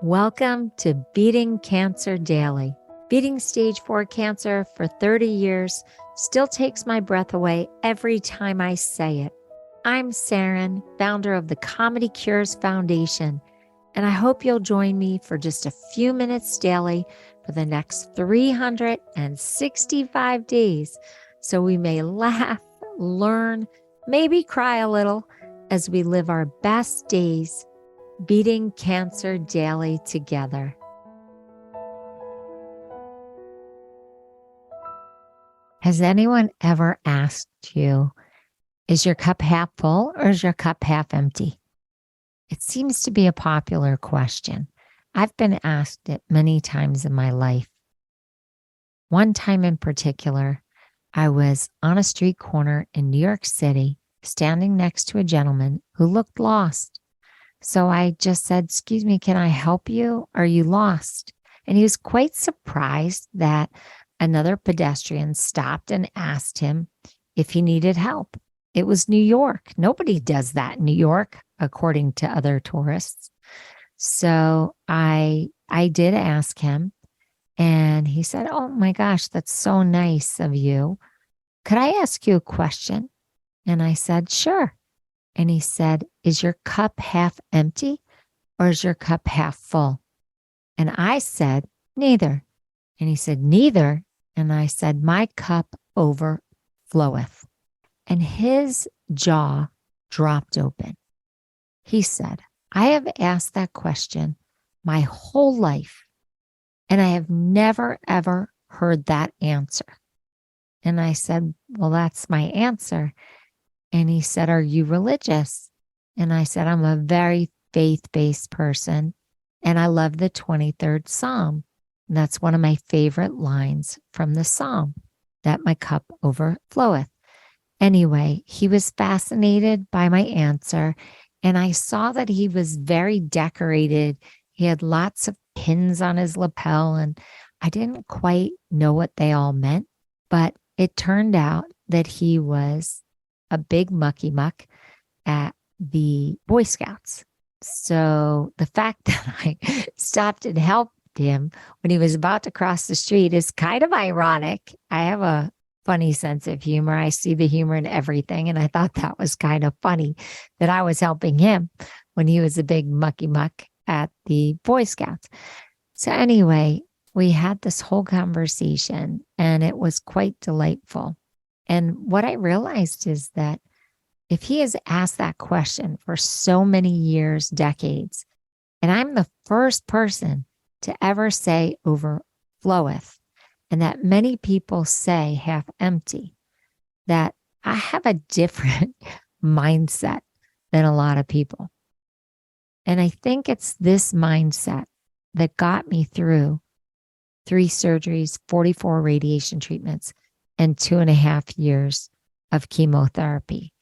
Welcome to Beating Cancer Daily. Beating stage 4 cancer for 30 years still takes my breath away every time I say it. I'm Saranne, founder of the Comedy Cures Foundation, and I hope you'll join me for just a few minutes daily for the next 365 days so we may laugh, learn, maybe cry a little as we live our best days beating cancer daily together. Has anyone ever asked you, is your cup half full or is your cup half empty? It seems to be a popular question. I've been asked it many times in my life. One time in particular, I was on a street corner in New York City, standing next to a gentleman who looked lost. So I just said, "Excuse me, can I help you? Are you lost?" And he was quite surprised that another pedestrian stopped and asked him if he needed help. It was New York. Nobody does that in New York, according to other tourists. So I did ask him, and he said, "Oh my gosh, that's so nice of you. Could I ask you a question?" And I said, "Sure." And he said, "Is your cup half empty or is your cup half full?" And I said, "Neither." And he said, "Neither." And I said, "My cup overfloweth." And his jaw dropped open. He said, "I have asked that question my whole life, and I have never, ever heard that answer." And I said, "Well, that's my answer." And he said, "Are you religious?" And I said, "I'm a very faith-based person, and I love the 23rd Psalm. And that's one of my favorite lines from the Psalm, that my cup overfloweth." Anyway, he was fascinated by my answer, and I saw that he was very decorated. He had lots of pins on his lapel, and I didn't quite know what they all meant, but it turned out that he was a big mucky muck at the Boy Scouts. So the fact that I stopped and helped him when he was about to cross the street is kind of ironic. I have a funny sense of humor. I see the humor in everything. And I thought that was kind of funny that I was helping him when he was a big mucky muck at the Boy Scouts. So anyway, we had this whole conversation and it was quite delightful. And what I realized is that if he has asked that question for so many years, decades, and I'm the first person to ever say overfloweth, and that many people say half empty, that I have a different mindset than a lot of people. And I think it's this mindset that got me through 3 surgeries, 44 radiation treatments, and 2.5 years of chemotherapy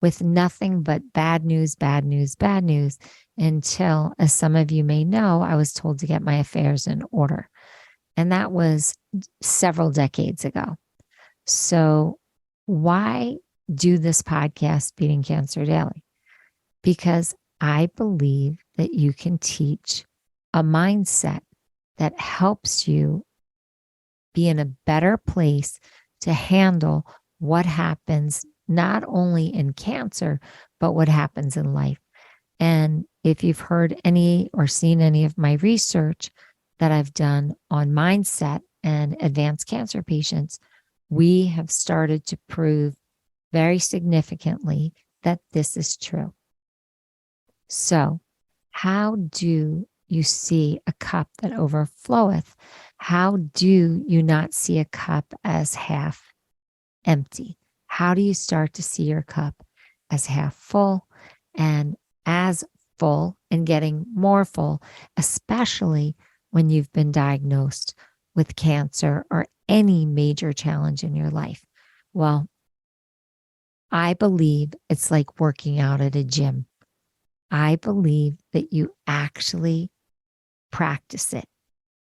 with nothing but bad news, bad news, bad news, until, as some of you may know, I was told to get my affairs in order. And that was several decades ago. So why do this podcast, Beating Cancer Daily? Because I believe that you can teach a mindset that helps you be in a better place to handle what happens not only in cancer, but what happens in life. And if you've heard any or seen any of my research that I've done on mindset and advanced cancer patients, we have started to prove very significantly that this is true. So, how do you see a cup that overfloweth? How do you not see a cup as half empty? How do you start to see your cup as half full and as full and getting more full, especially when you've been diagnosed with cancer or any major challenge in your life? Well, I believe it's like working out at a gym. I believe that you actually practice it.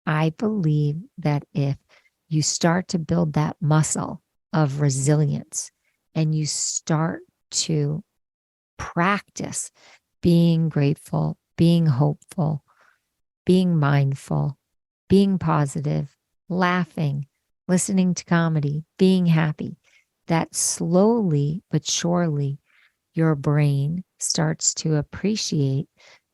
I believe that if you start to build that muscle of resilience and you start to practice being grateful, being hopeful, being mindful, being positive, laughing, listening to comedy, being happy, that slowly but surely your brain starts to appreciate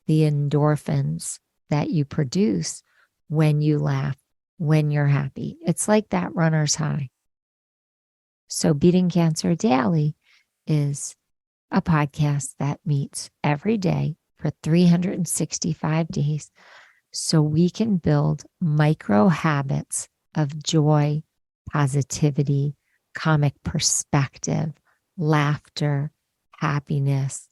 the endorphins that you produce when you laugh, when you're happy. It's like that runner's high. So Beating Cancer Daily is a podcast that meets every day for 365 days so we can build micro habits of joy, positivity, comic perspective, laughter, happiness.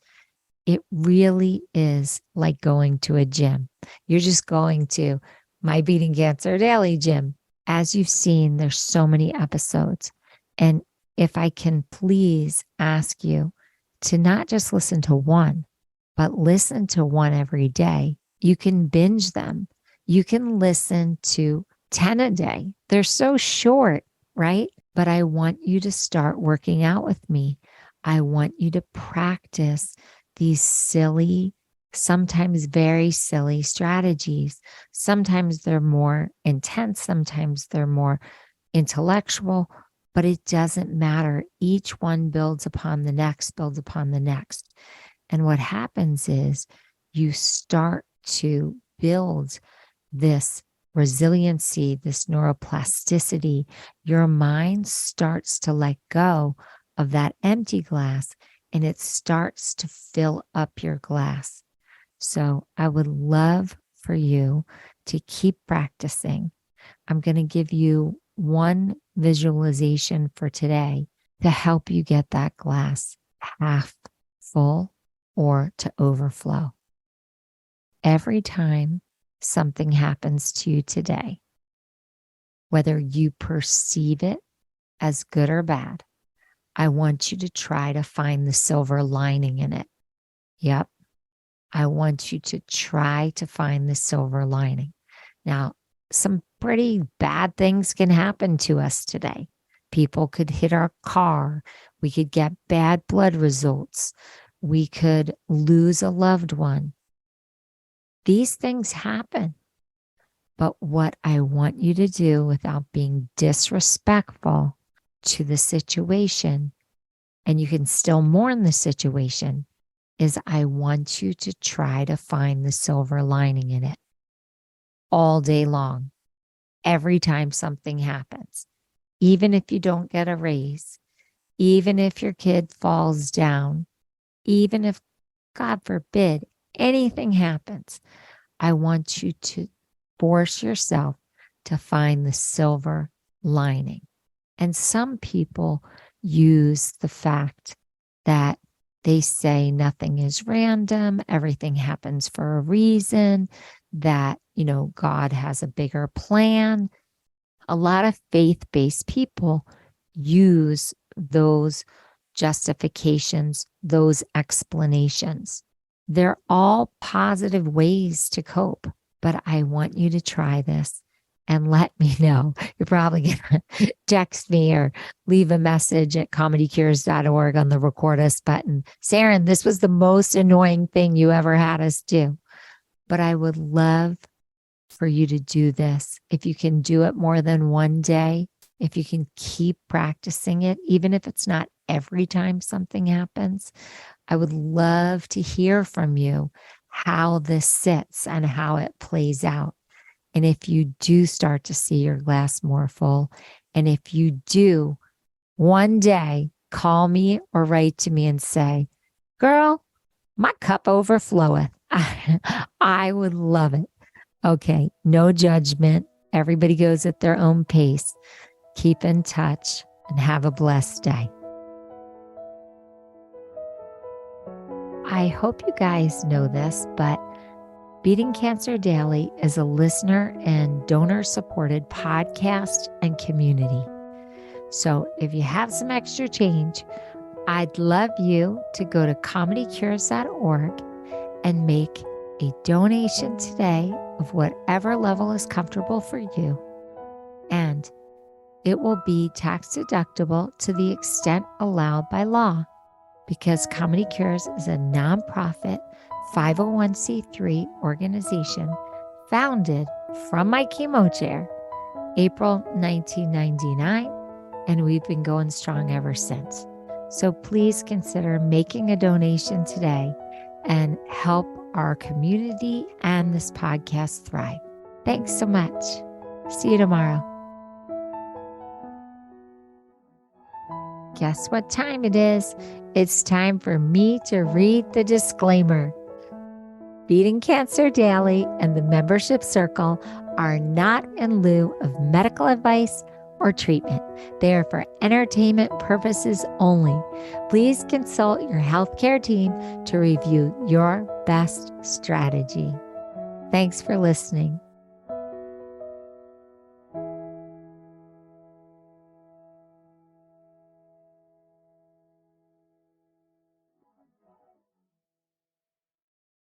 It really is like going to a gym. You're just going to my Beating Cancer Daily gym. As you've seen, there's so many episodes. And if I can please ask you to not just listen to one, but listen to one every day. You can binge them. You can listen to 10 a day. They're so short, right? But I want you to start working out with me. I want you to practice these silly, sometimes very silly strategies. Sometimes they're more intense, sometimes they're more intellectual, but it doesn't matter. Each one builds upon the next, builds upon the next. And what happens is you start to build this resiliency, this neuroplasticity. Your mind starts to let go of that empty glass and it starts to fill up your glass. So I would love for you to keep practicing. I'm going to give you one visualization for today to help you get that glass half full or to overflow. Every time something happens to you today, whether you perceive it as good or bad, I want you to try to find the silver lining in it. Yep. I want you to try to find the silver lining. Now, some pretty bad things can happen to us today. People could hit our car. We could get bad blood results. We could lose a loved one. These things happen. But what I want you to do without being disrespectful to the situation, and you can still mourn the situation, is I want you to try to find the silver lining in it all day long, every time something happens. Even if you don't get a raise, even if your kid falls down, even if, God forbid, anything happens, I want you to force yourself to find the silver lining. And some people use the fact that they say nothing is random, everything happens for a reason, that, God has a bigger plan. A lot of faith-based people use those justifications, those explanations. They're all positive ways to cope, but I want you to try this and let me know. You're probably going to text me or leave a message at comedycures.org on the record us button. Saranne, this was the most annoying thing you ever had us do. But I would love for you to do this. If you can do it more than one day, if you can keep practicing it, even if it's not every time something happens, I would love to hear from you how this sits and how it plays out. And if you do start to see your glass more full, and if you do one day call me or write to me and say, girl, my cup overfloweth. I would love it. Okay, no judgment. Everybody goes at their own pace. Keep in touch and have a blessed day. I hope you guys know this, but Beating Cancer Daily is a listener and donor-supported podcast and community. So if you have some extra change, I'd love you to go to comedycures.org and make a donation today of whatever level is comfortable for you. And it will be tax deductible to the extent allowed by law, because Comedy Cures is a nonprofit 501c3 organization founded from my chemo chair, April 1999, and we've been going strong ever since. So please consider making a donation today and help our community and this podcast thrive. Thanks so much. See you tomorrow. Guess what time it is? It's time for me to read the disclaimer. Beating Cancer Daily and the membership circle are not in lieu of medical advice or treatment. They are for entertainment purposes only. Please consult your healthcare team to review your best strategy. Thanks for listening.